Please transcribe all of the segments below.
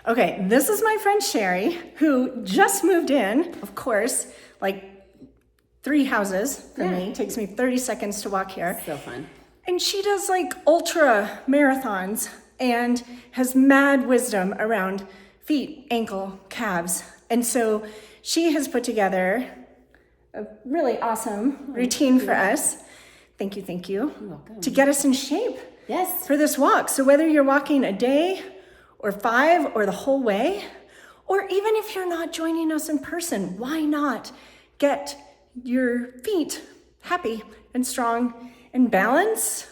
Okay, this is my friend Shari, who just moved in, of course, like 3 houses from me. It takes me 30 seconds to walk here. So fun. And she does like ultra marathons and has mad wisdom around feet, ankle, calves. And so she has put together a really awesome routine for us. Thank you. You're welcome. To get us in shape. Yes. For this walk. So whether you're walking a day or 5 or the whole way, or even if you're not joining us in person, why not get your feet happy and strong and balance?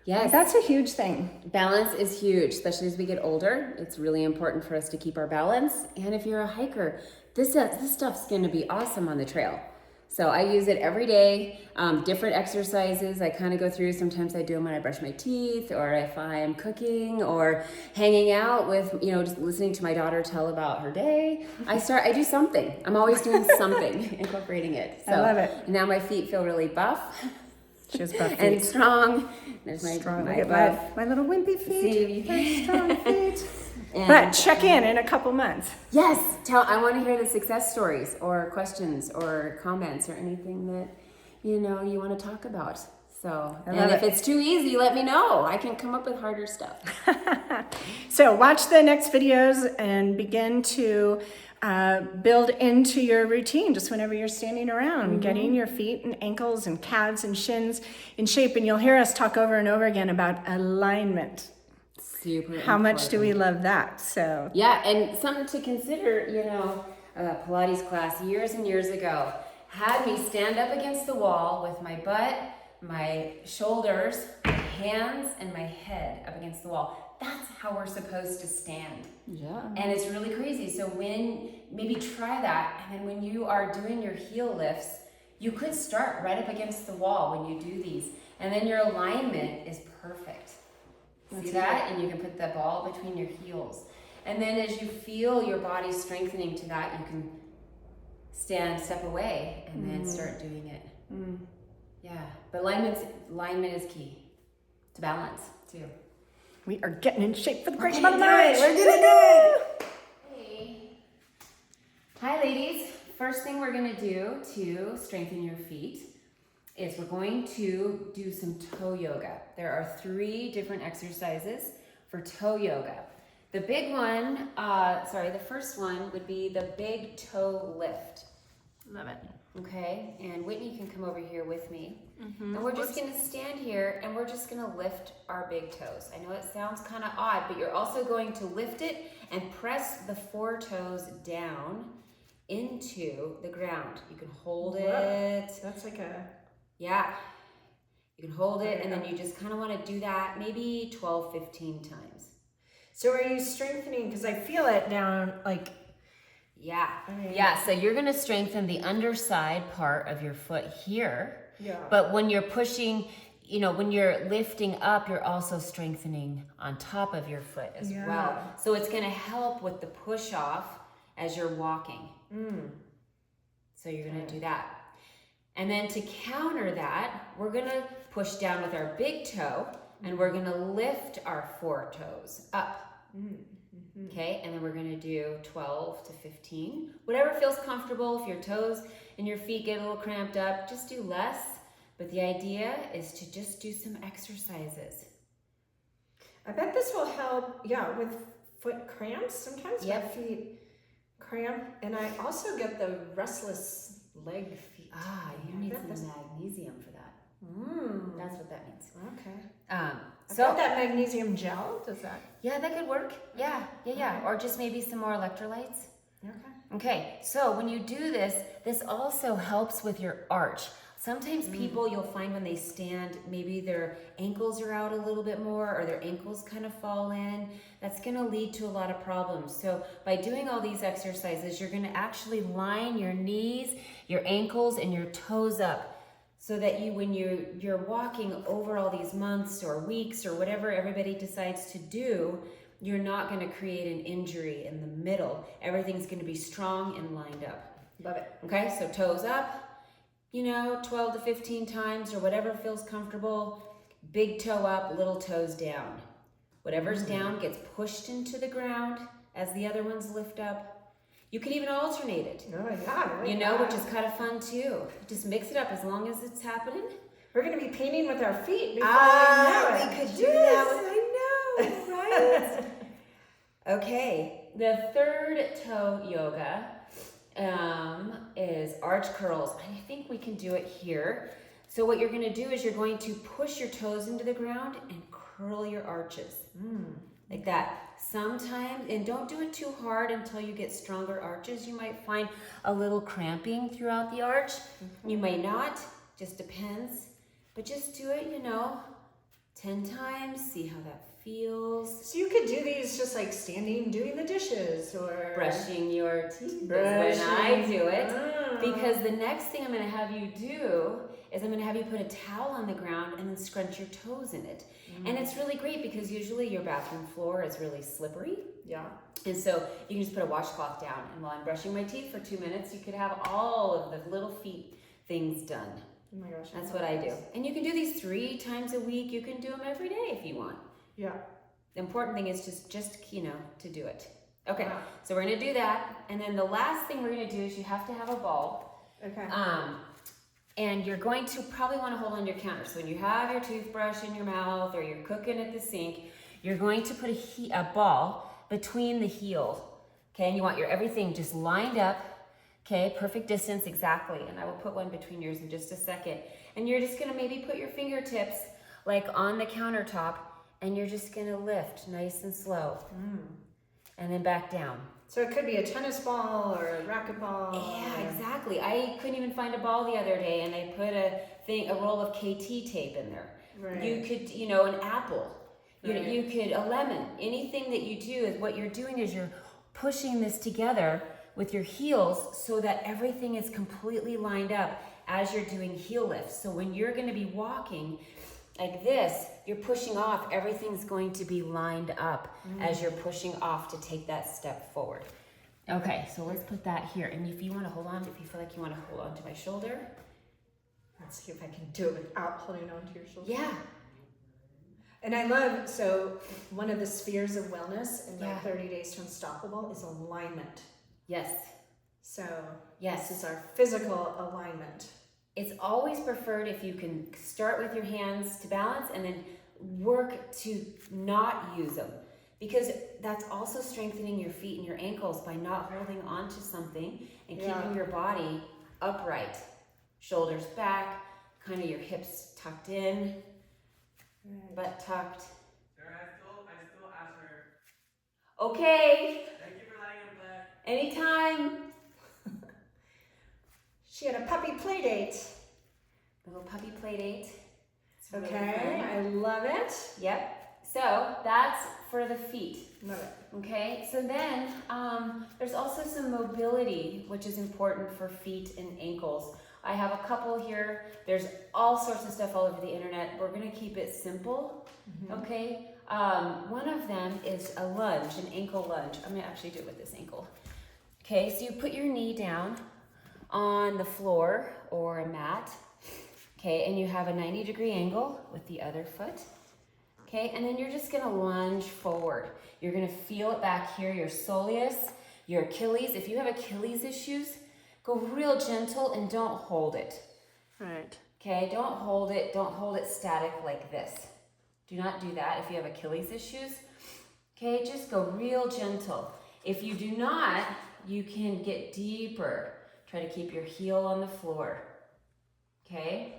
Yes. That's a huge thing. Balance is huge, especially as we get older. It's really important for us to keep our balance. And if you're a hiker, this stuff's going to be awesome on the trail. So I use it every day, different exercises I kind of go through. Sometimes I do them when I brush my teeth, or if I'm cooking or hanging out with, just listening to my daughter tell about her day. I do something. I'm always doing something, incorporating it. So, I love it. And now my feet feel really buff. She has buff feet. And strong. There's my Strong. my Look buff. at my little wimpy feet. See? Very strong feet. And, But check in a couple months. Yes, I want to hear the success stories or questions or comments or anything that you want to talk about. So, and if it's too easy, let me know. I can come up with harder stuff. So watch the next videos and begin to build into your routine just whenever you're standing around, getting your feet and ankles and calves and shins in shape. And you'll hear us talk over and over again about alignment. Super How much do we love that? So yeah, and something to consider, a Pilates class years and years ago had me stand up against the wall with my butt, my shoulders, my hands, and my head up against the wall. That's how we're supposed to stand. Yeah. And it's really crazy. So maybe try that, and then when you are doing your heel lifts, you could start right up against the wall when you do these, and then your alignment is perfect. See that? And you can put the ball between your heels. And then as you feel your body strengthening to that, you can step away, and then start doing it. Yeah, but alignment is key to balance too. We are getting in shape for the great We're month of gonna do March. it. We're gonna do it. Hey. Hi ladies. First thing we're gonna do to strengthen your feet is we're going to do some toe yoga. There are 3 different exercises for toe yoga. The big one, the first one would be the big toe lift. Love it. Okay, and Whitney can come over here with me. And we're just gonna stand here and we're just gonna lift our big toes. I know it sounds kind of odd, but you're also going to lift it and press the 4 toes down into the ground. You can hold it. That's like a... Yeah, you can hold it, and then you just kind of want to do that maybe 12, 15 times. So are you strengthening, because I feel it down like... Yeah, so you're going to strengthen the underside part of your foot here. Yeah. But when you're pushing, when you're lifting up, you're also strengthening on top of your foot as well. So it's going to help with the push off as you're walking. So you're going to do that. And then to counter that, we're gonna push down with our big toe, and we're gonna lift our 4 toes up. Okay, and then we're gonna do 12 to 15. Whatever feels comfortable. If your toes and your feet get a little cramped up, just do less. But the idea is to just do some exercises. I bet this will help, with foot cramps. Sometimes my feet cramp, and I also get the restless leg feet. You need some magnesium for that. That's what that means. Okay. So that magnesium gel, does that? Yeah, that could work. Yeah. Or just maybe some more electrolytes. Okay, so when you do this, this also helps with your arch. Sometimes people, you'll find when they stand, maybe their ankles are out a little bit more, or their ankles kind of fall in. That's going to lead to a lot of problems. So by doing all these exercises, you're going to actually line your knees, your ankles, and your toes up, so that when you're walking over all these months or weeks or whatever everybody decides to do, you're not going to create an injury in the middle. Everything's going to be strong and lined up. Love it. Okay, so toes up. 12 to 15 times or whatever feels comfortable. Big toe up, little toes down. Whatever's down gets pushed into the ground. as the other ones lift up. You can even alternate it. Oh yeah. You know, which is kind of fun too. Just mix it up as long as it's happening. We're gonna be painting with our feet before we know it. We could do that. I know, right? Okay, the third toe yoga is arch curls. I think we can do it here. So what you're going to do is you're going to push your toes into the ground and curl your arches. Like that. Sometimes, and don't do it too hard until you get stronger arches. You might find a little cramping throughout the arch. You might not, just depends. But just do it, 10 times, see how that feels. So you could do these just like standing, doing the dishes, or brushing your teeth. When I do it. Because the next thing I'm going to have you do is I'm going to have you put a towel on the ground and then scrunch your toes in it. And it's really great because usually your bathroom floor is really slippery. Yeah. And so you can just put a washcloth down, and while I'm brushing my teeth for 2 minutes, you could have all of the little feet things done. Oh my gosh. That's what I do. And you can do these 3 times a week. You can do them every day if you want. Yeah. The important thing is just to do it. Okay, Wow. so we're gonna do that. And then the last thing we're gonna do is you have to have a ball. Okay. And you're going to probably wanna hold on your counter. So when you have your toothbrush in your mouth or you're cooking at the sink, you're going to put a ball between the heel. Okay, and you want your everything just lined up. Okay, perfect distance, exactly. And I will put one between yours in just a second. And you're just gonna maybe put your fingertips like on the countertop, and you're just gonna lift nice and slow. And then back down. So it could be a tennis ball or a racquetball. Yeah, exactly. I couldn't even find a ball the other day, and I put a roll of KT tape in there. Right. You could, an apple. Right. You could, a lemon. Anything that you do is what you're doing is you're pushing this together with your heels so that everything is completely lined up as you're doing heel lifts. So when you're going to be walking like this, you're pushing off, everything's going to be lined up as you're pushing off to take that step forward. Okay, so let's put that here. And if you want to hold on, if you feel like you want to hold on to my shoulder. Let's see if I can do it without holding on to your shoulder. Yeah. And I love, so one of the spheres of wellness in Yeah. the 30 Days to Unstoppable is alignment. Yes. So Yes. this is our physical alignment. It's always preferred if you can start with your hands to balance and then work to not use them, because that's also strengthening your feet and your ankles by not holding on to something and keeping your body upright. Shoulders back, kind of your hips tucked in, butt tucked. Sarah, I still ask her. Okay, Thank you for letting him play. anytime. She had a puppy play date. Little puppy play date. It's really Okay, fun. I love it. Yep. So that's for the feet. Love it. Okay, so then there's also some mobility, which is important for feet and ankles. I have a couple here. There's all sorts of stuff all over the internet. We're gonna keep it simple, okay? One of them is a lunge, an ankle lunge. I'm gonna actually do it with this ankle. Okay, so you put your knee down on the floor or a mat, okay, and you have a 90-degree angle with the other foot. Okay, and then you're just gonna lunge forward. You're gonna feel it back here, your soleus, your Achilles. If you have Achilles issues, go real gentle and don't hold it. Right. Okay, don't hold it static like this. Do not do that if you have Achilles issues. Okay, just go real gentle. If you do not, you can get deeper. Try to keep your heel on the floor. Okay?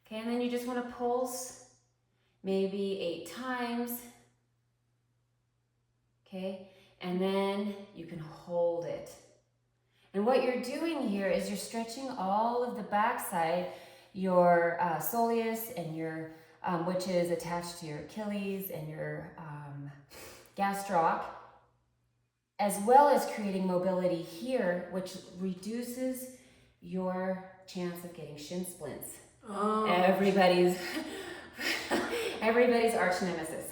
Okay, and then you just wanna pulse maybe 8 times, okay? And then you can hold it. And what you're doing here is you're stretching all of the backside, your soleus and your, which is attached to your Achilles and your gastroc, as well as creating mobility here, which reduces your chance of getting shin splints. Oh. Everybody's arch nemesis.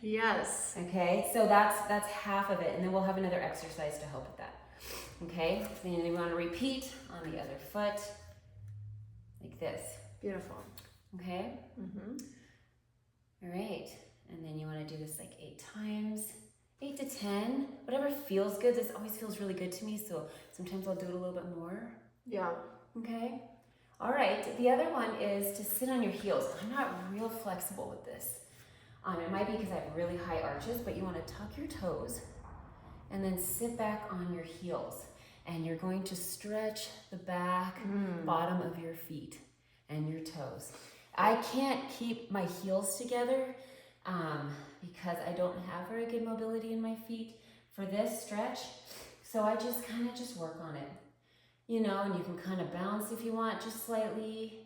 Yes. Okay, so that's half of it, and then we'll have another exercise to help with that. Okay, then you want to repeat on the other foot, like this. Beautiful. Okay. All right, and then you want to do this like 8 times. 8 to 10, whatever feels good. This always feels really good to me, so sometimes I'll do it a little bit more. Yeah. Okay. All right. The other one is to sit on your heels. I'm not real flexible with this. It might be because I have really high arches, but you want to tuck your toes and then sit back on your heels. And you're going to stretch the back, bottom of your feet and your toes. I can't keep my heels together because I don't have very good mobility in my feet for this stretch. So I just kind of work on it, you know, and you can kind of bounce if you want, just slightly,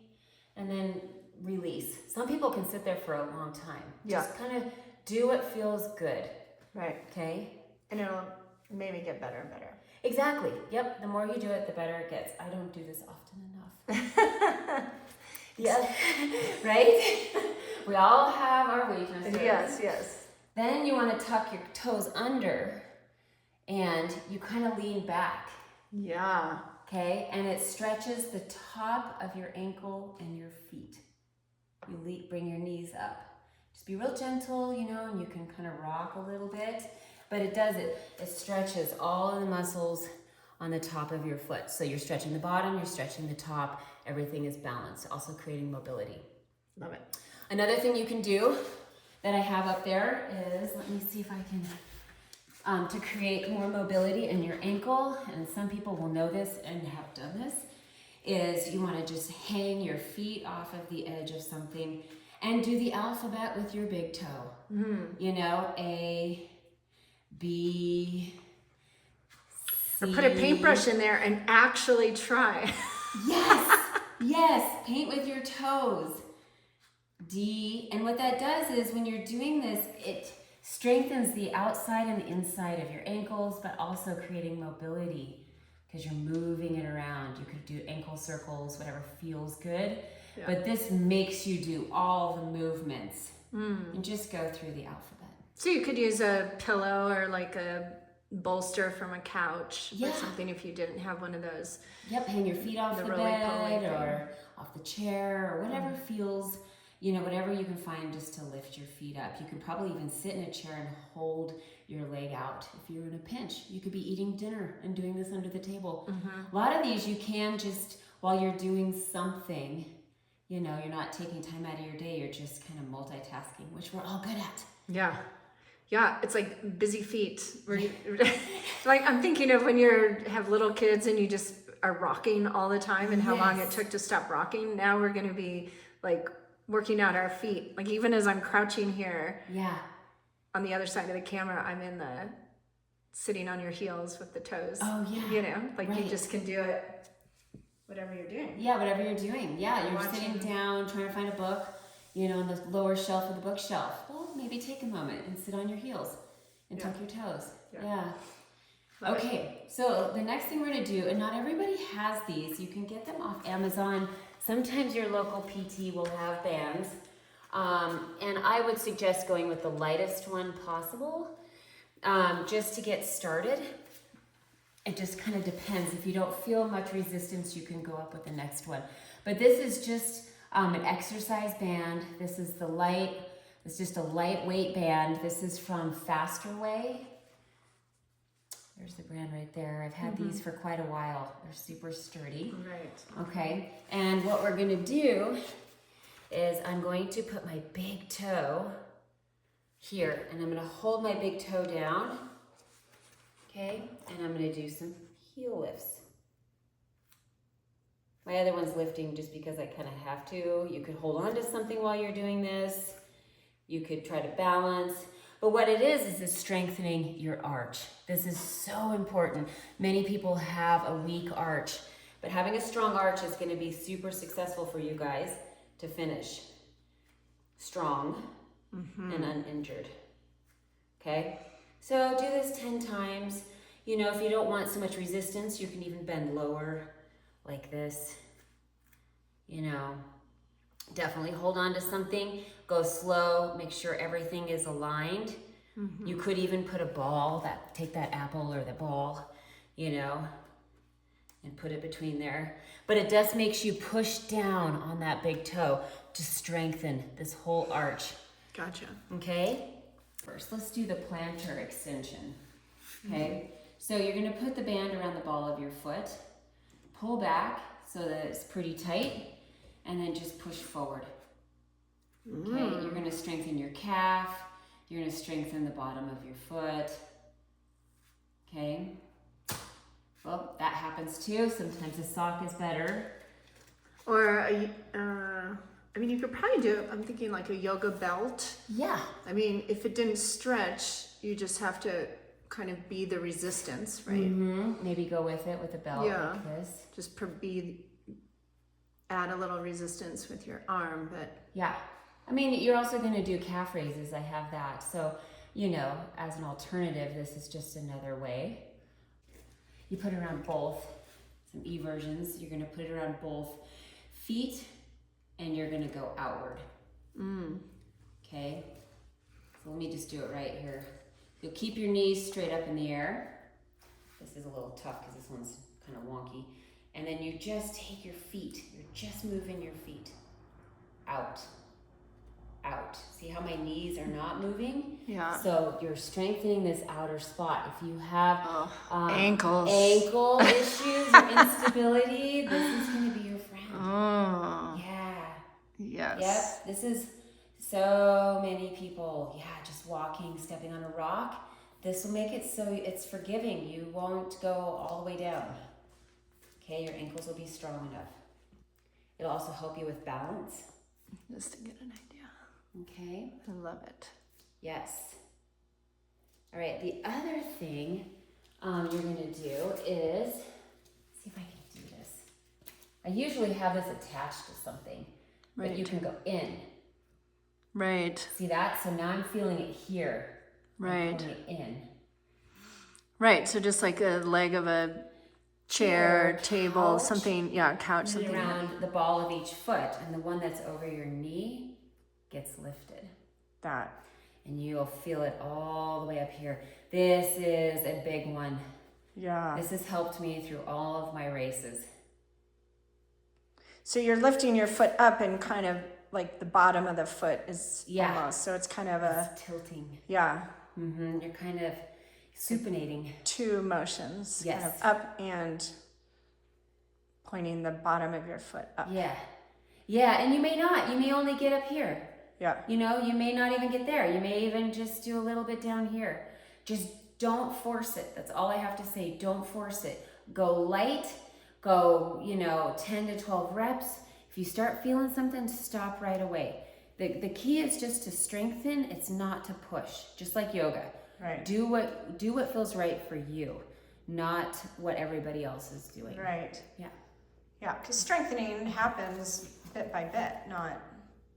and then release. Some people can sit there for a long time. Yeah. Just kind of do what feels good. Right. Okay? And it'll maybe get better and better. Exactly. Yep. The more you do it, the better it gets. I don't do this often enough. Yeah. Right? We all have our weaknesses. Yes, yes. Then you want to tuck your toes under and you kind of lean back. Yeah. Okay? And it stretches the top of your ankle and your feet. You bring your knees up. Just be real gentle, you know, and you can kind of rock a little bit. But it does it. It stretches all of the muscles on the top of your foot. So you're stretching the bottom, you're stretching the top. Everything is balanced, also creating mobility. Love it. Another thing you can do that I have up there is, let me see if I can, to create more mobility in your ankle, and some people will know this and have done this, is you want to just hang your feet off of the edge of something and do the alphabet with your big toe. You know, A, B, C. Or put a paintbrush in there and actually try. Yes, yes, paint with your toes. D, and what that does is when you're doing this, it strengthens the outside and the inside of your ankles, but also creating mobility because you're moving it around. You could do ankle circles, whatever feels good, but this makes you do all the movements and just go through the alphabet. So you could use a pillow or like a bolster from a couch or something if you didn't have one of those. Yep, hang your feet off the bed or off the chair or whatever feels, you know, whatever you can find just to lift your feet up. You could probably even sit in a chair and hold your leg out. If you're in a pinch, you could be eating dinner and doing this under the table. A lot of these you can just, while you're doing something, you know, you're not taking time out of your day, you're just kind of multitasking, which we're all good at. Yeah. Yeah, it's like busy feet. Like I'm thinking of when you have little kids and you just are rocking all the time and how long it took to stop rocking. Now we're going to be like working out our feet. Like even as I'm crouching here on the other side of the camera, I'm in the sitting on your heels with the toes. Oh yeah. You know, like you just can do it whatever you're doing. Yeah, whatever you're doing. Yeah, you're sitting down trying to find a book, you know, on the lower shelf of the bookshelf. Well, maybe take a moment and sit on your heels and tuck your toes. Yeah. Okay, so the next thing we're going to do, and not everybody has these, you can get them off Amazon. Sometimes your local PT will have bands. And I would suggest going with the lightest one possible just to get started. It just kind of depends. If you don't feel much resistance, you can go up with the next one. But this is just an exercise band. This is it's just a lightweight band. This is from Faster Way. There's the brand right there. I've had these for quite a while. They're super sturdy. Right. Okay, and what we're gonna do is I'm going to put my big toe here, and I'm gonna hold my big toe down, okay? And I'm gonna do some heel lifts. My other one's lifting just because I kind of have to. You could hold on to something while you're doing this. You could try to balance. But what it is it's strengthening your arch. This is so important. Many people have a weak arch, but having a strong arch is going to be super successful for you guys to finish strong and uninjured. Okay? So do this 10 times. You know, if you don't want so much resistance, you can even bend lower like this. You know, definitely hold on to something, go slow, make sure everything is aligned. You could even put a ball, take that apple or the ball, you know, and put it between there. But it just makes you push down on that big toe to strengthen this whole arch. Gotcha. Okay? First, let's do the plantar extension. Okay, so you're gonna put the band around the ball of your foot, pull back so that it's pretty tight, and then just push forward. Okay, you're gonna strengthen your calf, you're gonna strengthen the bottom of your foot. Okay, well, that happens too. Sometimes a sock is better. Or, I mean, you could probably do, I'm thinking like a yoga belt. Yeah. I mean, if it didn't stretch, you just have to kind of be the resistance, right? Mm-hmm. Maybe go with it with a belt like this. Just add a little resistance with your arm, but. Yeah. I mean, you're also going to do calf raises. I have that. So, you know, as an alternative, this is just another way. You put it around both, some E versions. You're going to put it around both feet and you're going to go outward. Okay. So let me just do it right here. You'll keep your knees straight up in the air. This is a little tough because this one's kind of wonky. And then you just take your feet. You're just moving your feet out. Out. See how my knees are not moving? Yeah. So you're strengthening this outer spot. If you have ankle issues or instability, this is going to be your friend. Oh. Yeah. Yes. Yep. This is so many people. Yeah, just walking, stepping on a rock. This will make it so it's forgiving. You won't go all the way down. Okay, your ankles will be strong enough. It'll also help you with balance. Just to get an idea. Okay. I love it. Yes. All right, the other thing you're gonna do is, see if I can do this. I usually have this attached to something, but you can go in. Right. See that? So now I'm feeling it here. Right. I'm pulling it in. Right, so just like a leg of a chair, table, couch. something, couch, Put it something. around the ball of each foot, and the one that's over your knee gets lifted. That. And you'll feel it all the way up here. This is a big one. Yeah. This has helped me through all of my races. So you're lifting your foot up and kind of like the bottom of the foot is almost, so it's kind of It's tilting. yeah. Mm-hmm. You're kind of supinating. Two motions. Yes. Kind of up and pointing the bottom of your foot up. Yeah. Yeah, and you may not. You may only get up here. Yeah. You know, you may not even get there. You may even just do a little bit down here. Just don't force it. That's all I have to say. Don't force it. Go light. Go, 10 to 12 reps. If you start feeling something, stop right away. The key is just to strengthen. It's not to push. Just like yoga. Right. Do what feels right for you, not what everybody else is doing. Right. Yeah. Yeah, because strengthening happens bit by bit, not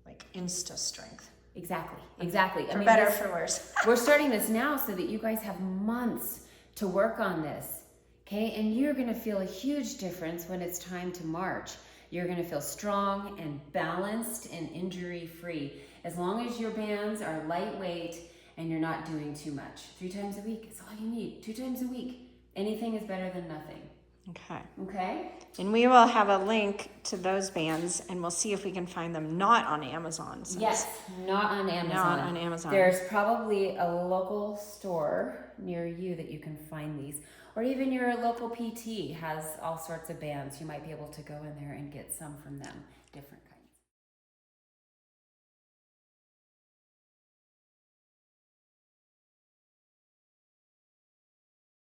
like insta strength. Exactly. For better or for worse. We're starting this now so that you guys have months to work on this. Okay, and you're gonna feel a huge difference when it's time to march. You're gonna feel strong and balanced and injury-free as long as your bands are lightweight and you're not doing too much. 3 times a week is all you need. 2 times a week. Anything is better than nothing. Okay. Okay? And we will have a link to those bands and we'll see if we can find them not on Amazon. Yes, not on Amazon. Not on Amazon. There's probably a local store near you that you can find these. Or even your local PT has all sorts of bands. You might be able to go in there and get some from them. Different